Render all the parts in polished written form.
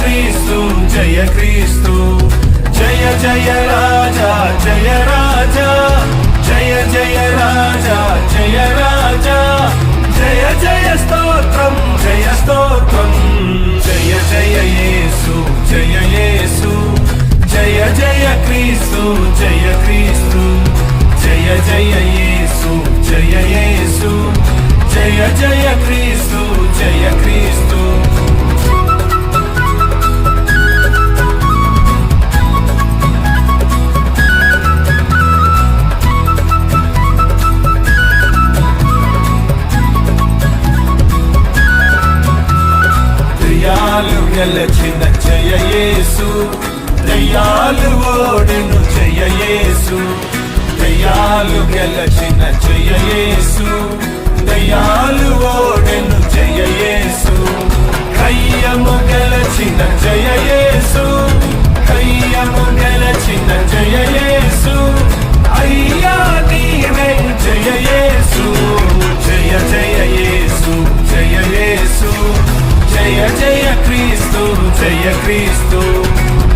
క్రీస్తు జయ క్రీస్తు జయ జయ రాజా జయ రాజా జయ జయ రాజా జయ రాజా జయ జయ స్తోత్రం జయ స్తోత్రం జయ జయ యేసు జయ యేసు జయ జయ క్రీస్తు జయ క్రీస్తు జయ జయ యేసు జయ యేసు జయ జయ క్రీస్తు జయ క్రీస్తు దయ్యాలు గెలచిన జయ యేసు దయ్యాలు ఓడెను జయ యేసు దయ్యాలు గెలచిన జయ యేసు దయ్యాలు ఓడెను జయ యేసు కయ్యము గెలచిన జయ యేసు కయ్యము గెలచిన జయ యేసు అయ్యా నీవే జయ యేసు జయ జయ యేసు జయ యేసు జయ జయ క్రీస్తు జయ క్రీస్తు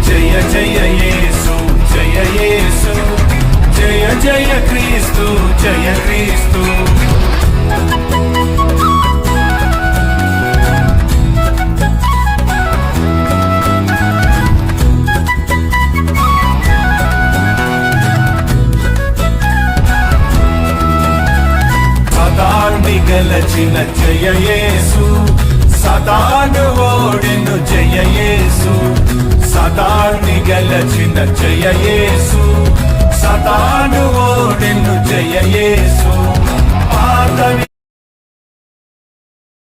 జయ జయ యేసు జయ యేసు జయ జయ క్రీస్తు జయ క్రీస్తు సదాన్ని గెలచిన జయ యేసు సదాను ఓడెను జయ యేసు సదాన్ని గెలచిన జయ యేసు సదాను ఓడెను జయ యేసు పాతవి